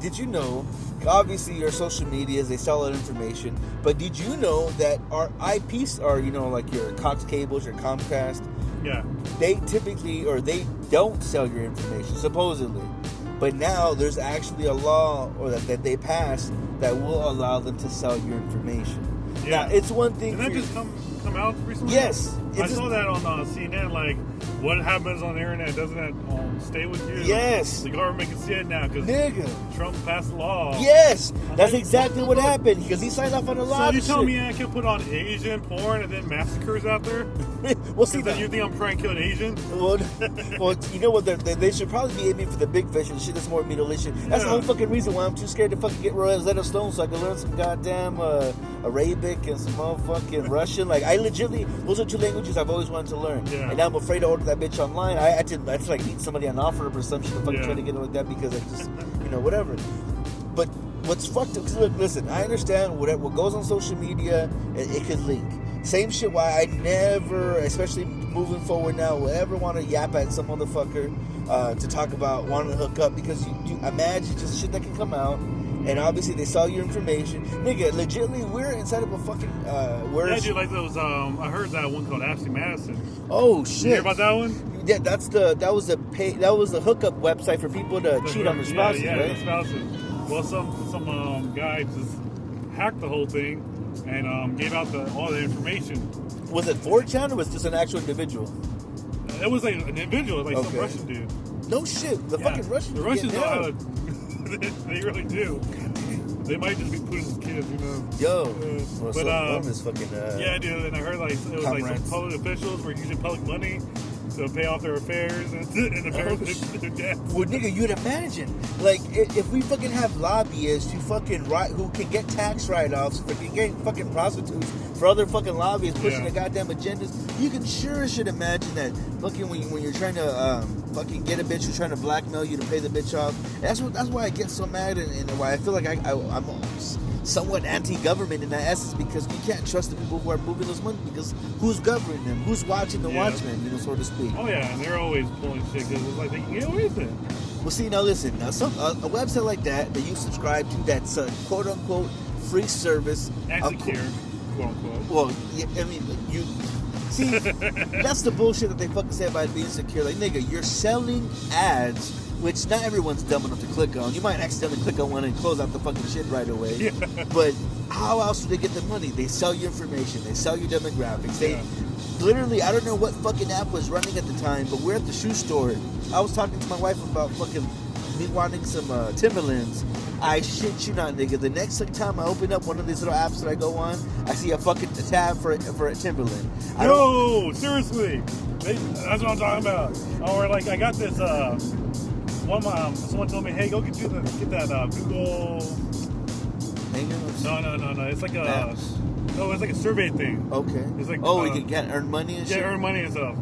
Did you know, obviously your social medias, they sell out information, but did you know that our IPs are, like your Cox cables, your Comcast, Yeah. they typically, or they don't sell your information, supposedly. But now there's actually a law or that they passed that will allow them to sell your information. Yeah. Now, it's one thing. Did that just come out recently? Yes. I saw that on CNN, like, what happens on the internet, doesn't that stay with you? Yes. The government can see it now because Nigga. Trump passed the law. Yes. That's exactly what happened because he signed off on a law. So you tell me I can put on Asian porn and then massacres out there? Well, see, then you think I'm trying to kill an Asian? Well, you know what? They should probably be aiming for the big fish and shit that's more Middle Eastern. That's the whole fucking reason why I'm too scared to fucking get Rosetta Stone so I can learn some goddamn Arabic and some motherfucking Russian. Like, I legitimately, those are two languages I've always wanted to learn. Yeah. And now I'm afraid to order that bitch online. I had to like meet somebody on offer or some shit to fucking try to get it like that because I just, whatever. But what's fucked up, because look, listen, I understand what goes on social media, it could leak. Same shit why I never, especially moving forward now, will ever want to yap at some motherfucker to talk about wanting to hook up because you imagine just shit that can come out. And obviously they sell your information. Nigga, legitimately, we're inside of a fucking... yeah, dude, like those... I heard that one called Ashley Madison. Oh, shit. You hear about that one? Yeah, that was the hookup website for people to cheat on their spouses, yeah, right? The spouses. Well, some guy just hacked the whole thing and gave out all the information. Was it 4chan or was it just an actual individual? It was like an individual, like some Russian dude. No shit. The fucking Russians. The Russians know how to... they really do. They might just be Putin's kids, Yo. But is fucking... yeah, dude, and I heard it was like some public officials were using public money to pay off their affairs and the parents their debts. Well, nigga, you'd imagine, like, if we fucking have lobbyists who can get tax write-offs for getting fucking prostitutes for other fucking lobbyists pushing the goddamn agendas, you can sure should imagine that fucking when you're trying to fucking get a bitch who's trying to blackmail you to pay the bitch off. That's why I get so mad and why I feel like I'm somewhat anti-government in that essence because you can't trust the people who are moving this money because who's governing them? Who's watching the watchmen, so to speak? Oh yeah, and they're always pulling shit because it's like they can get away with it. Well, see, now listen, a website like that you subscribe to that's a quote-unquote free service. And secure, quote-unquote. Well, yeah, I mean, you... See, that's the bullshit that they fucking say about being secure. Like, nigga, you're selling ads, which not everyone's dumb enough to click on. You might accidentally click on one and close out the fucking shit right away. Yeah. But how else do they get the money? They sell your information. They sell your demographics. They literally, I don't know what fucking app was running at the time, but we're at the shoe store. I was talking to my wife about fucking me wanting some Timberlands. I shit you not, nigga. The next time I open up one of these little apps that I go on, I see a fucking tab for a Timberland. No, seriously. That's what I'm talking about. Or like I got this someone told me, hey, go get that Google Hangouts? No. It's like it's like a survey thing. Okay. It's like you can earn money and shit? Yeah, earn money and stuff.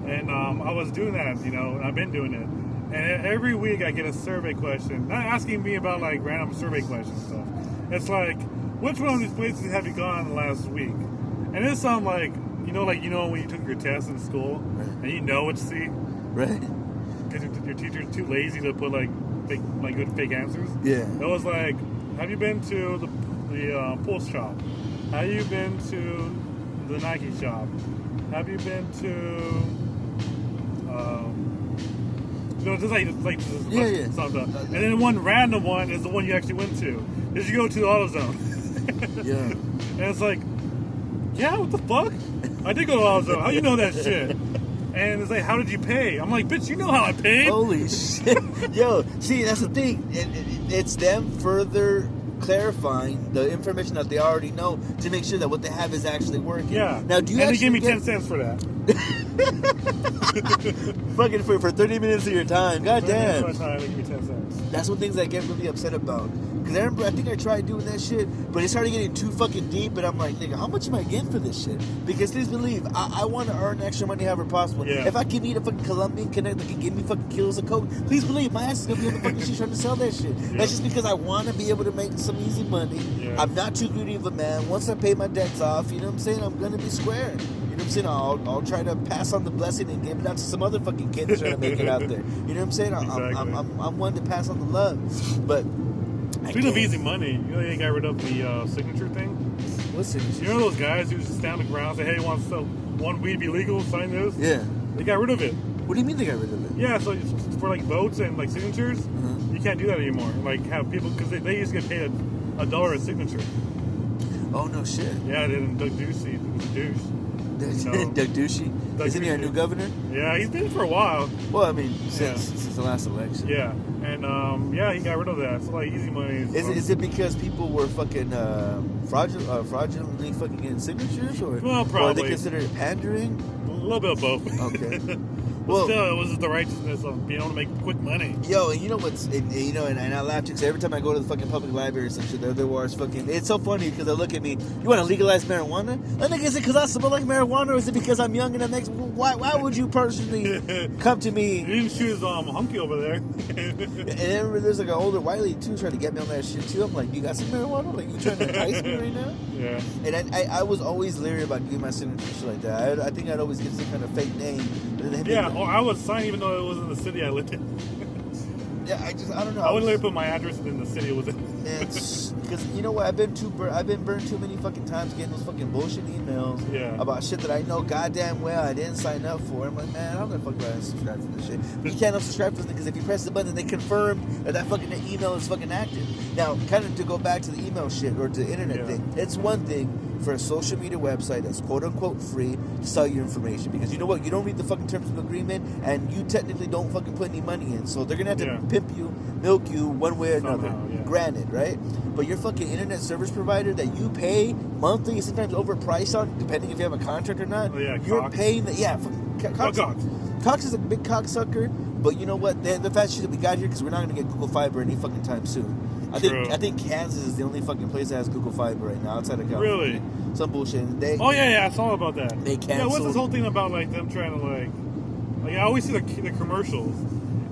And I was doing that, and I've been doing it. And every week I get a survey question, not asking me about like random survey questions and stuff. It's like, which one of these places have you gone in the last week? And it's something like, when you took your test in school, and you know what to see, right? Because your teacher's too lazy to put good fake answers. Yeah. It was like, have you been to the Pulse shop? Have you been to the Nike shop? Have you been to just like something. And then one random one is the one you actually went to. Did you go to the AutoZone? Yeah. And it's like, yeah, what the fuck? I did go to AutoZone. How you know that shit? And it's like, how did you pay? I'm like, bitch, you know how I paid. Holy shit. Yo, see, that's the thing. It's them further clarifying the information that they already know to make sure that what they have is actually working. Yeah. Now, do you they give me 10 cents for that. Fucking for 30 minutes of your time. God damn. Of my time, they give me 10 cents. That's one thing that I get really upset about. Because I think I tried doing that shit, but it started getting too fucking deep, and I'm like, nigga, how much am I getting for this shit? Because please believe, I want to earn extra money however possible. Yeah. If I can meet a fucking Colombian connect that can give me fucking kilos of coke, please believe my ass is going to be on the fucking street trying to sell that shit. Yeah. That's just because I want to be able to make some easy money. Yeah. I'm not too greedy of a man. Once I pay my debts off, you know what I'm saying, I'm going to be square. You know what I'm saying? I'll try to pass on the blessing and give it out to some other fucking kid that's trying to make it out there. You know what I'm saying? Exactly. I'm one to pass on the love. But Speaking of easy money, you know they got rid of the signature thing? What signature? You know those guys who just stand on the ground and say, hey, wants to one weed be legal, sign this? Yeah. They got rid of it. What do you mean they got rid of it? Yeah, so for like votes and like signatures, you can't do that anymore. Like have people, because they used to get paid $1 a signature. Oh, no shit. Yeah, then Doug Ducey was a douche. Doug Ducey? Isn't he our new governor? Yeah, he's been for a while. Well, I mean, since the last election. Yeah, and he got rid of that. So like easy money. Is it because people were fucking fraudulently fucking getting signatures, or well, probably. Or are they consider it pandering? A little bit of both. Okay. Well, still, it was the righteousness of being able to make quick money. Yo, and you know what's, and I laugh because every time I go to the fucking public library or some shit, there was fucking. It's so funny because they look at me. You want to legalize marijuana? I think is it because I smell like marijuana, or is it because I'm young and that makes? Why would you personally come to me? You didn't shoot his hunky over there. And then there's like an older white lady too trying to get me on that shit too. I'm like, you got some marijuana? Like you trying to entice me right now? Yeah. And I was always leery about giving my signature shit like that. I think I'd always get some kind of fake name. Yeah, or I would sign even though it was in the city I lived in. Yeah, I don't know. I wouldn't let put my address in the city it was in. It's because you know what? I've been burned too many fucking times getting those fucking bullshit emails about shit that I know goddamn well I didn't sign up for. I'm like, man, how the fuck do I unsubscribe to this shit? You can't unsubscribe to this because if you press the button, they confirm that fucking email is fucking active. Now, kind of to go back to the email shit or to the internet thing, it's one thing for a social media website that's quote unquote free to sell your information, because you know what? You don't read the fucking terms of agreement and you technically don't fucking put any money in, so they're gonna have to pimp you, milk you one way or another. Granted, right? But your fucking internet service provider that you pay monthly, sometimes overpriced on, depending if you have a contract or not. You're paying Cox is a big cocksucker, but you know what? The fact that we got here because we're not gonna get Google Fiber any fucking time soon. I think Kansas is the only fucking place that has Google Fiber right now outside of California. Really? Some bullshit. I saw about that. They canceled. Yeah, what's this whole thing about like them trying to like I always see the commercials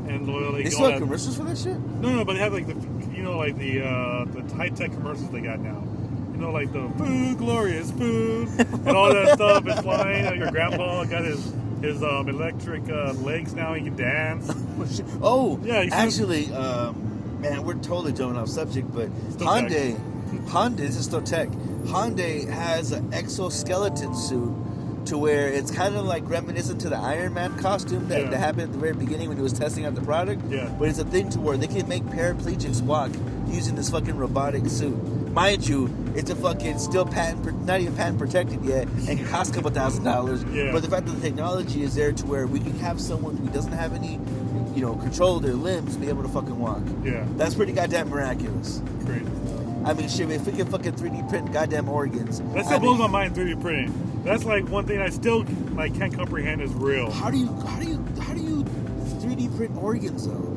and like they still have commercials for that shit? No, but they have like the high tech commercials they got now. You know, like the food, glorious food, and all that stuff is flying. Your grandpa got his electric legs now. He can dance. Oh, yeah. Actually, man, we're totally jumping off subject, but Hyundai, this is still tech. Hyundai has an exoskeleton suit to where it's kind of like reminiscent to the Iron Man costume that happened at the very beginning when he was testing out the product. Yeah. But it's a thing to where they can make paraplegics walk using this fucking robotic suit. Mind you, it's a fucking still not even patent protected yet, and it costs a couple $1,000. Yeah. But the fact that the technology is there to where we can have someone who doesn't have any, control of their limbs be able to fucking walk. Yeah. That's pretty goddamn miraculous. Great. I mean, shit, if we can fucking 3D print goddamn organs. That still blows my mind, 3D printing. That's like one thing I still can't comprehend is real. How do you 3D print organs though?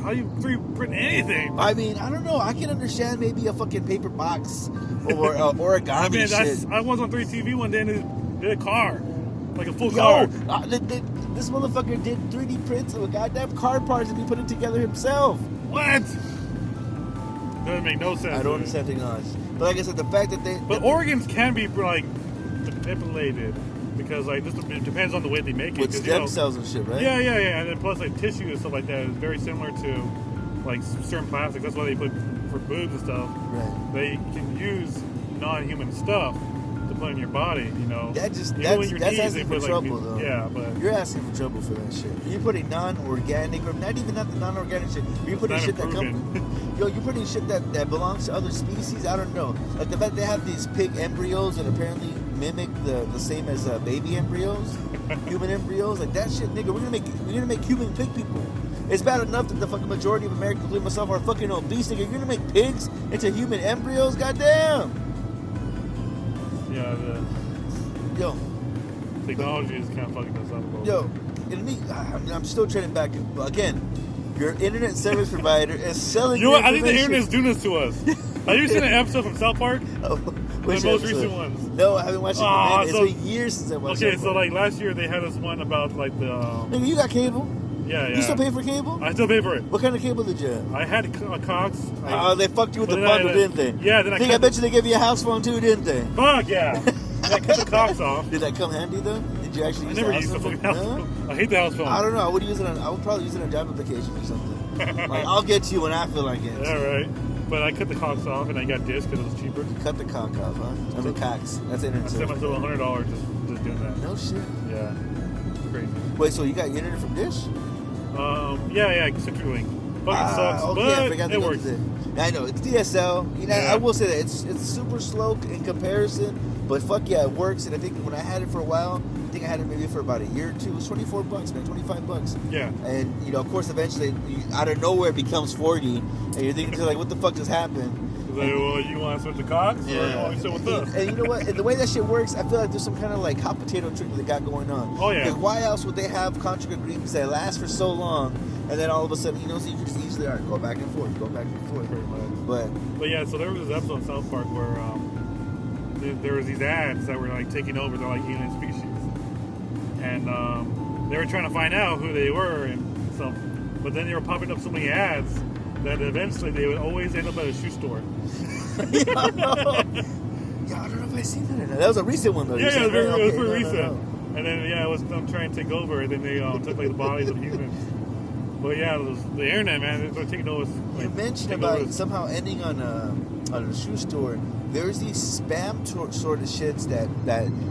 How do you 3D print anything? I mean, I don't know. I can understand maybe a fucking paper box or origami shit. I was on 3TV one day and they did a car. Like a full car. This motherfucker did 3D prints of a goddamn car parts and he put it together himself. What? Doesn't make no sense. I don't understand technology. But like I said, the fact that But organs can be like manipulated because this depends on the way they make it. With stem cells and shit, right? Yeah. And then plus like tissue and stuff like that is very similar to like certain plastics. That's why they put for boobs and stuff. Right. They can use non-human stuff to put in your body, That's asking for trouble, though. Yeah, but you're asking for trouble for that shit. You're putting non-organic, or not the non-organic shit. You're putting shit that you're putting shit that belongs to other species. I don't know. Like the fact they have these pig embryos that apparently mimic the same as baby embryos, human embryos. Like that shit, nigga. We're gonna make human pig people. It's bad enough that the fucking majority of Americans, including myself, are fucking obese. Nigga, you're gonna make pigs into human embryos? Goddamn. Yeah, yo, technology is kind of fucking us up. Yo, I'm still trending back again. Your internet service provider is selling. I think the internet is doing this to us. Have you seen an episode from South Park? The most recent ones. No, I haven't watched it. It's been years since I watched it. Okay, so like last year they had this one about like the. Nigga, you got cable? Yeah. You still pay for cable? I still pay for it. What kind of cable did you have? I had a Cox. They fucked you with the bundle, didn't they? Yeah, I bet you they gave you a house phone too, didn't they? Fuck yeah. I cut the Cox off. Did that come handy though? Did you actually use I never used the fucking house phone. I hate the house phone. I don't know. I would probably use it on a job application or something. Like, I'll get to you when I feel like it. Yeah, right. But I cut the cocks off and I got Dish because it was cheaper. Cut the cock off, huh? I mean, cocks. That's I internet. spent myself $100 just doing that. No shit. Yeah. Crazy. Wait, so you got internet from Dish? Yeah, Century Link. Fucking sucks, but it works. I know, it's DSL. You know, Yeah. I will say that it's super slow in comparison, but fuck yeah, it works. And I think when I had it for a while, I think I had it maybe for about a year or two. It was $24, man, $25. Yeah. And you know, of course, eventually, out of nowhere, it becomes 40, and you're thinking like, what the fuck just happened? Like, well, you want to switch the cocks, or you want to sit with us? And you know what? And the way that shit works, I feel like there's some kind of like hot potato trick that they got going on. Oh yeah. Because why else would they have contract agreements that last for so long, and then all of a sudden, you know, so you can just easily go back and forth, go back and forth. Pretty much. But yeah, so there was this episode in South Park where there was these ads that were like taking over. They're like alien species, and they were trying to find out who they were and stuff. But then they were popping up so many ads that eventually they would always end up at a shoe store. Yeah, I don't know if I seen that or not. That was a recent one though. Yeah, it was pretty recent. No. And then it was them trying to take over, and then they took like the bodies of humans. But yeah, the internet, man, they're taking over. Like, You mentioned about somehow ending on a shoe store. There's these spam sort of shits that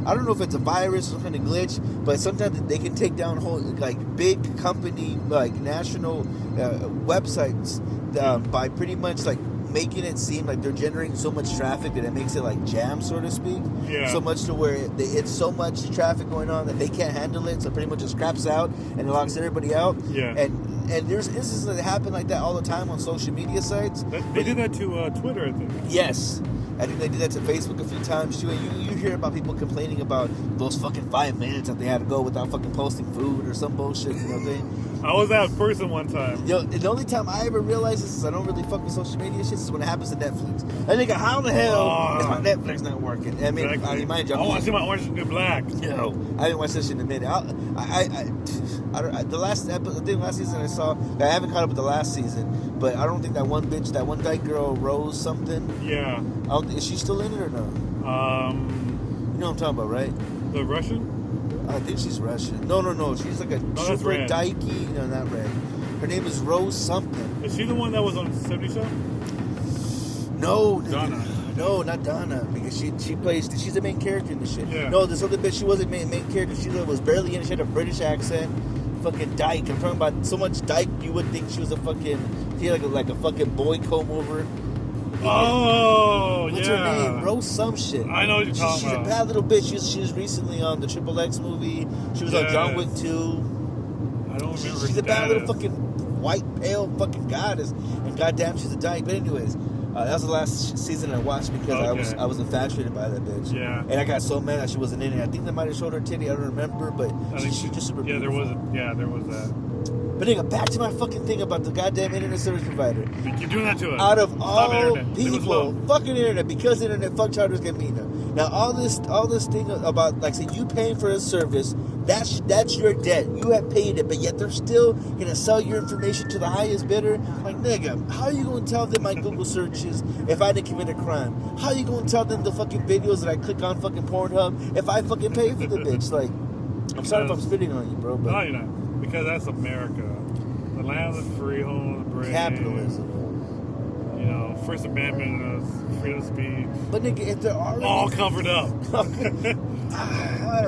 I don't know if it's a virus or some kind of glitch, but sometimes they can take down whole like big company like national websites by pretty much like making it seem like they're generating so much traffic that it makes it like jam, so to speak. Yeah. So much to where it's so much traffic going on that they can't handle it, so pretty much just craps out and it locks everybody out. Yeah. And there's instances that happen like that all the time on social media sites. They did that to Twitter, I think. Yes. I think they did that to Facebook a few times too. And you hear about people complaining about those fucking 5 minutes that they had to go without fucking posting food or some bullshit, you know what I mean? I was that person one time. Yo, the only time I ever realized this is I don't really fuck with social media shit is when it happens to Netflix. I think, how the hell is my Netflix not working? I mean, Exactly. I mean, mind you, I want to see my Orange is the New Black. Yo, I haven't watched that shit in a minute. I the last episode, I think last season I saw, I haven't caught up with the last season, but I don't think that one bitch, that one dyke girl, Rose something. Yeah. I don't think, is she still in it or no? You know what I'm talking about, right? The Russian? I think she's Russian. No. She's like a super red. dykey. No, not red. Her name is Rose something. Is she the one that was on 70 Show? No. Donna. No, not Donna. Because she's the main character in the shit. Yeah. No, this other bitch, she wasn't main character. She was barely in it. She had a British accent. Fucking dyke. I'm talking about so much dyke you would think she was a fucking, she had like a fucking boy comb over. Oh, What's yeah. her name? Rose some shit. I know what you're talking She's about. a bad little bitch. She was recently on the Triple X movie. She was on John Wick 2. I don't remember. She's a bad little fucking white, pale fucking goddess. And goddamn, she's a dyke. But anyways, that was the last season I watched because I was infatuated by that bitch. Yeah. And I got so mad that she wasn't in it. I think they might have showed her titty. I don't remember, but I think she's just super there beautiful. was that. But nigga, back to my fucking thing about the goddamn internet service provider. You keep doing that to us. Out of Stop all internet. people, fucking internet, because internet, fuck charters get me now. Now all this thing about, like, say you paying for a service, that's your debt. You have paid it, but yet they're still gonna sell your information to the highest bidder. Like, nigga, how are you gonna tell them my Google searches if I didn't commit a crime? How are you gonna tell them the fucking videos that I click on fucking Pornhub if I fucking pay for the bitch? Like, I'm sorry if I'm spitting on you, bro, but No, you're not. Because that's America. The land of the free, home of the brave. capitalism. You know, First Amendment, freedom of speech. But nigga, if there are All covered up. It's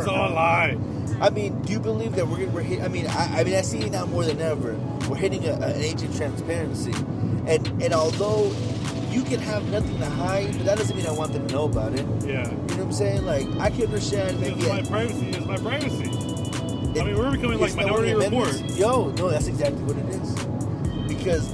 all a lie. I mean, do you believe that we're hit? I mean, I see it now more than ever. We're hitting an age of transparency, and although you can have nothing to hide, but that doesn't mean I want them to know about it. Yeah. You know what I'm saying? Like, I can understand maybe. It's my privacy. It's my privacy. I mean, we're becoming like Minority Report. Yo, no, that's exactly what it is. Because,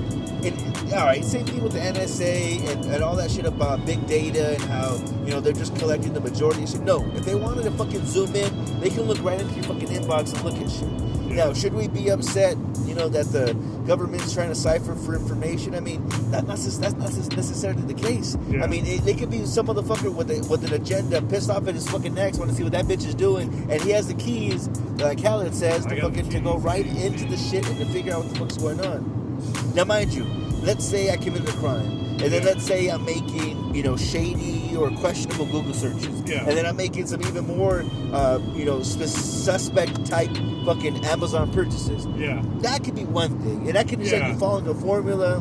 all right, same thing with the NSA and all that shit about big data and how, you know, they're just collecting the majority of shit. No, if they wanted to fucking zoom in, they can look right into your fucking inbox and look at shit. Yeah. Now, should we be upset, you know, that the government's trying to cipher for information? I mean, that's not necessarily the case. Yeah. I mean, they could be some motherfucker with an agenda, pissed off at his fucking necks, want to see what that bitch is doing, and he has the keys, like Khaled says, to go right into the shit and to figure out what the fuck's going on. Now, mind you, let's say I committed a crime, and then let's say I'm making, shady or questionable Google searches, and then I'm making some even more, suspect type fucking Amazon purchases. Yeah, that could be one thing, and that could just like you following the formula,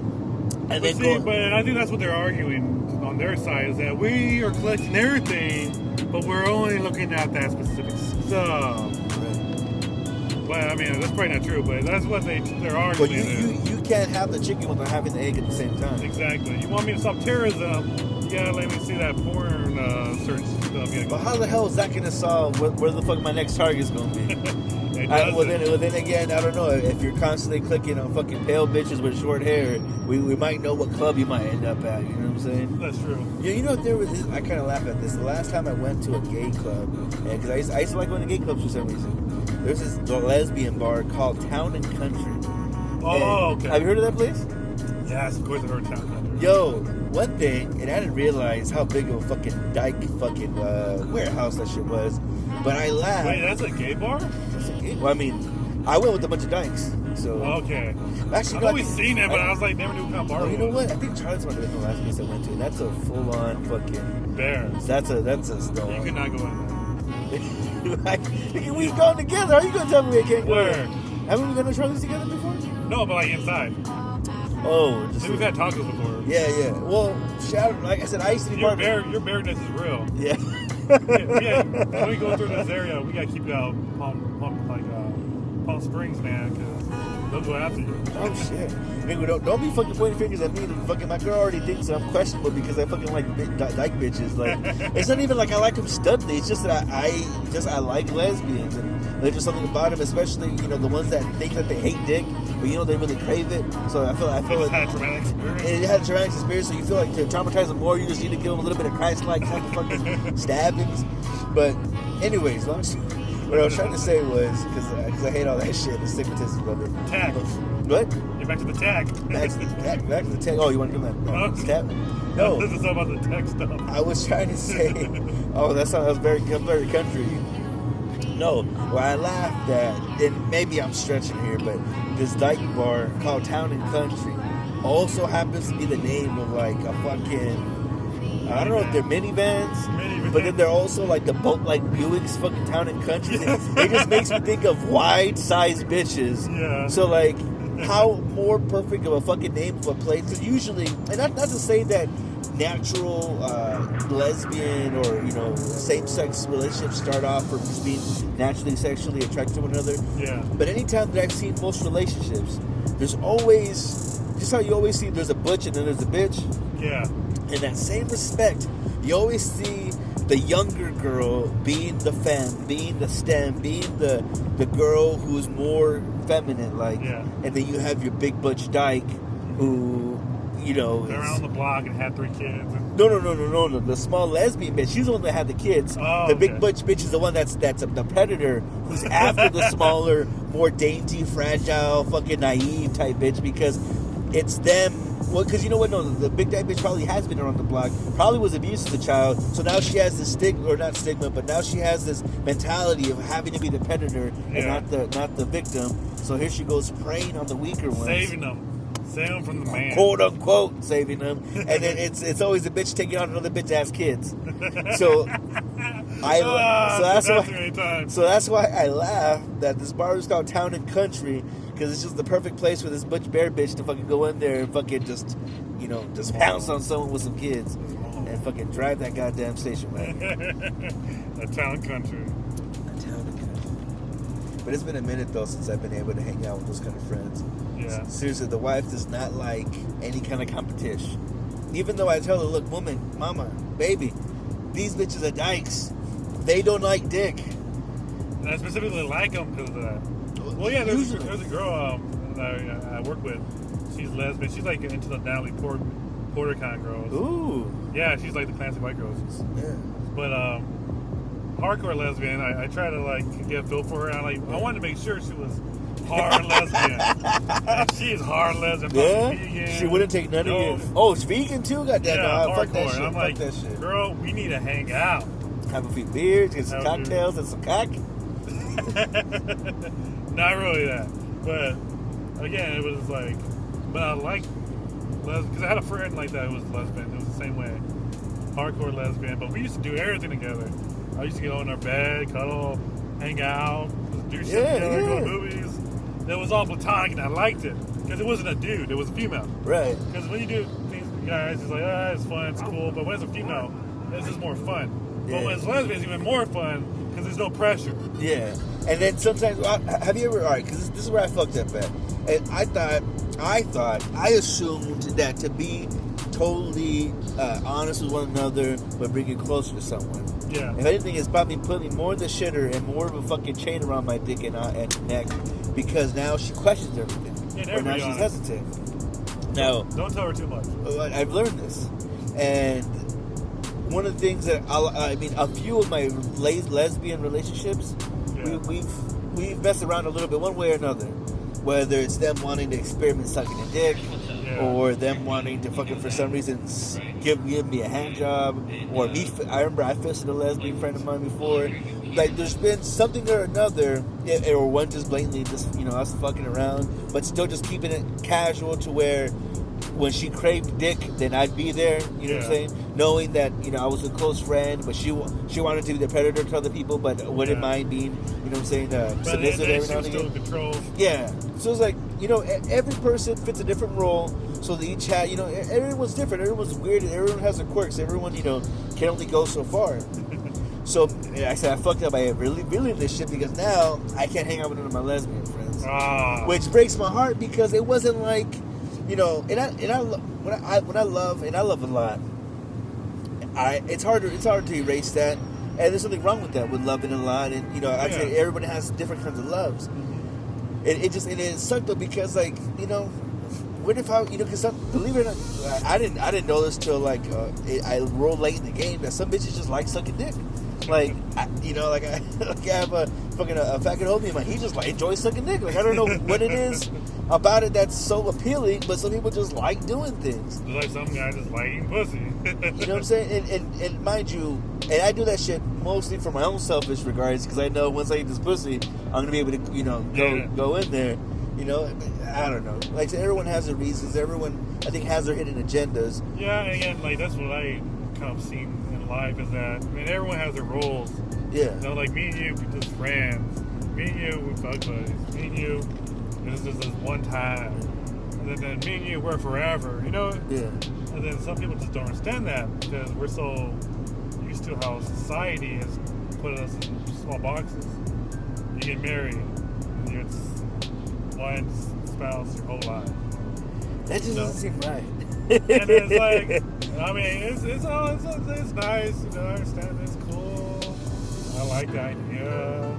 and then go. But I think that's what they're arguing on their side, is that we are collecting everything, but we're only looking at that specific stuff. Well, I mean, that's probably not true, but that's what they're arguing. But you can't have the chicken without having the egg at the same time. Exactly. You want me to stop terrorism, you gotta let me see that porn search stuff. But how the hell is that gonna solve where the fuck my next target's gonna be? Then again, I don't know. If you're constantly clicking on fucking pale bitches with short hair, we might know what club you might end up at. You know what I'm saying? That's true. Yeah, I kind of laugh at this. The last time I went to a gay club, because I used to like going to gay clubs for some reason. There's this lesbian bar called Town and Country. Oh, okay. Have you heard of that place? Yes, of course I heard Town and Country. Yo, one thing, and I didn't realize how big of a fucking dyke fucking warehouse that shit was, but I laughed. Wait, that's a gay bar? That's a gay bar. Well, I mean, I went with a bunch of dykes, so... Okay. Actually, I've always seen it, but I was like, never knew what kind of bar it was. You know what? I think Charlotte's might have been the last place I went to, and that's a full-on fucking... Bear. That's a stone. You could not go in there. We've gone together. How are you gonna tell me I can't go? Where? Haven't we gone to Charlie's together before? No, but like inside. Oh, just we've had tacos before. Yeah. Well, like I said, I used to be your bearness is real. Yeah. When we go through this area, we gotta keep it out Palm Springs, man, because they'll go after you. Oh shit! Nigga, don't be fucking pointing fingers at me. Fucking my girl already thinks that I'm questionable because I fucking like dyke bitches. Like, it's not even like I like them studly. It's just that I like lesbians, and there's just something about them, especially the ones that think that they hate dick, but they really crave it. So I feel like it had a traumatic experience. It had a traumatic experience, so you feel like to traumatize them more, you just need to give them a little bit of Christ-like type of fucking stabbings. But anyways, what I was trying to say was, because I hate all that shit, the stigmatism of it. Tag. What? Get back to the tag. Back to the tag. Oh, you want to give that? No. This is all about the tag stuff. I was trying to say, that was very country. No, well, I laughed at, and maybe I'm stretching here, but this dyke bar called Town and Country also happens to be the name of like a fucking... I don't know if they're minivans, but then they're also like the boat like Buicks, fucking Town and Country. It just makes me think of wide-sized bitches. Yeah. So like, how more perfect of a fucking name for a place? Because usually, and not to say that natural lesbian or same-sex relationships start off from just being naturally sexually attracted to one another. Yeah. But anytime that I've seen most relationships, there's always, just how you always see there's a butch and then there's a bitch. Yeah. In that same respect, you always see the younger girl being the femme, being the stem, being the girl who's more feminine, like. Yeah. And then you have your big butch dyke, who, they're around the block and had 3 kids. No. The small lesbian bitch, she's the one that had the kids. Oh, the big butch bitch is the one that's the predator, who's after the smaller, more dainty, fragile, fucking naive type bitch, because it's them. Well, because you know what? No, the big dyke bitch probably has been around the block. Probably was abused as a child. So now she has this stigma, or not stigma, but now she has this mentality of having to be the predator and not the victim. So here she goes preying on the weaker ones, saving them from the man, quote unquote, saving them. And then it's always a bitch taking on another bitch that has kids. So that's why I laugh that this bar is called Town and Country. Because it's just the perfect place for this butch bear bitch to fucking go in there and fucking just pounce on someone with some kids and fucking drive that goddamn station wagon. A town country. But it's been a minute though since I've been able to hang out with those kind of friends. Yeah. Seriously, the wife does not like any kind of competition. Even though I tell her, look, woman, mama, baby, these bitches are dykes. They don't like dick. And I specifically like them because of that. Well, yeah, there's a girl that I work with. She's lesbian. She's like into the Natalie Porter kind of girls. Ooh. Yeah, she's like the classic white girls. Yeah. But hardcore lesbian, I try to like get a feel for her. I wanted to make sure she was hard lesbian. And she's hard lesbian. Yeah. Vegan. She wouldn't take none of you. Oh, it's vegan too. Goddamn. Yeah, fuck that hardcore. shit. I'm like, that shit. Girl, we need to hang out. Have a few beers, get some cocktails, and some cock. Not really that, but again, it was like, but I like Because I had a friend like that who was lesbian. It was the same way. Hardcore lesbian. But we used to do everything together. I used to get on our bed, cuddle, hang out, do shit together, go to movies. It was all platonic, and I liked it. Because it wasn't a dude, it was a female. Right. Because when you do things with guys, it's like, it's fun, it's cool. But when it's a female, it's just more fun. But when it's lesbian, it's even more fun because there's no pressure. Yeah. And then sometimes, have you ever, all right, because this is where I fucked up at. And I assumed that to be totally honest with one another would bring you closer to someone. Yeah. If anything, it's probably putting more of the shitter and more of a fucking chain around my dick and neck because now she questions everything. Yeah, or now she's hesitant. Now, don't tell her too much. I've learned this. And one of the things that a few of my lesbian relationships, we've messed around a little bit one way or another. Whether it's them wanting to experiment sucking a dick, or them wanting to fucking for some reason give me a hand job, or me. I remember I fisted a lesbian friend of mine before. Like there's been something or another, or one just blatantly just us fucking around, but still just keeping it casual to where when she craved dick, then I'd be there. You know what I'm saying? Knowing that I was a close friend, but she wanted to be the predator to other people, but wouldn't mind being what I'm saying submissive every now and again. Control. Yeah. So it's like every person fits a different role. So they each had everyone's different. Everyone's weird. Everyone has their quirks. Everyone can only go so far. So I said I fucked up. I really this shit because now I can't hang out with none of my lesbian friends, which breaks my heart because it wasn't like. When I love a lot, it's hard to erase that, and there's something wrong with that with loving a lot, and I'd say everybody has different kinds of loves. It sucked though because what if because believe it or not, I didn't know this till I rolled late in the game that some bitches just like sucking dick. I have a fucking a fucking homie of mine. He just enjoys sucking dick. I don't know what it is about it that's so appealing, but some people just like doing things. Just like some guy just like eating pussy. You know what I'm saying? And mind you, and I do that shit mostly for my own selfish regards because I know once I eat this pussy, I'm gonna be able to go in there. I don't know. Like so everyone has their reasons. Everyone I think has their hidden agendas. Yeah, and again, that's what I kind of seen in life is that everyone has their roles. Yeah. Like me and you, we're just friends. Me and you, we're fuck buddies. Me and you, this is this one time. And then me and you, we're forever. Yeah. And then some people just don't understand that because we're so used to how society has put us in small boxes. You get married, and it's one spouse your whole life. That just doesn't seem right. And it's like, it's nice, I understand it's cool. I like the idea.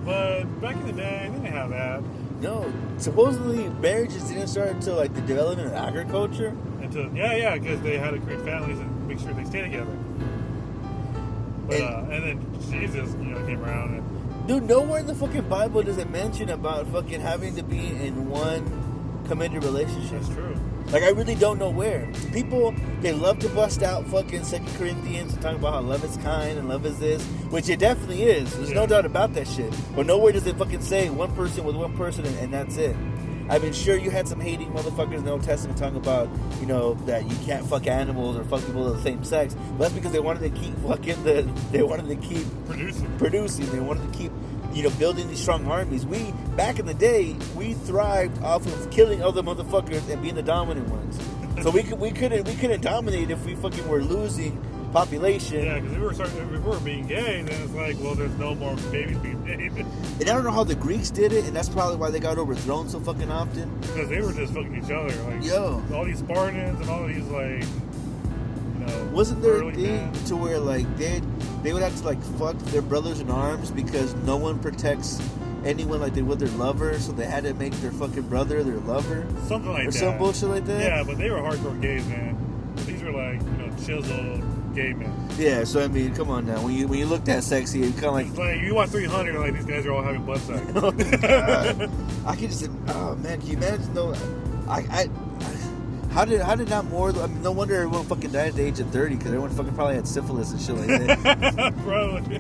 But back in the day, they didn't have that. No. Supposedly, marriages didn't start until the development of agriculture. Because they had to create families and make sure they stay together. But, and then Jesus, came around and... Dude, nowhere in the fucking Bible does it mention about fucking having to be in one committed relationship. That's true. I really don't know where. People, they love to bust out fucking 2 Corinthians and talk about how love is kind and love is this, which it definitely is. There's no doubt about that shit. But nowhere does it fucking say one person with one person and that's it. I mean, sure, you had some hating motherfuckers in the Old Testament talking about, that you can't fuck animals or fuck people of the same sex. But that's because they wanted to keep producing. They wanted to keep building these strong armies. Back in the day, we thrived off of killing other motherfuckers and being the dominant ones. So we couldn't dominate if we fucking were losing population. Yeah, because if we were being gay, then it's like, well, there's no more babies being made. And I don't know how the Greeks did it, and that's probably why they got overthrown so fucking often. Because they were just fucking each other. All these Spartans and all these wasn't there a thing to where they would have to fuck their brothers in arms because no one protects anyone like they would their lover, so they had to make their fucking brother their lover? Something like that. Or some bullshit like that? Yeah, but they were hardcore gays, man. These were chiseled gay men. Yeah, so I mean, come on now. When you look that sexy, you kind of it's like you want 300, these guys are all having butt sex. Oh, God. I can just, oh man, can you imagine though? How did not more? I mean, no wonder everyone fucking died at the age of 30 because everyone fucking probably had syphilis and shit like that. Bro,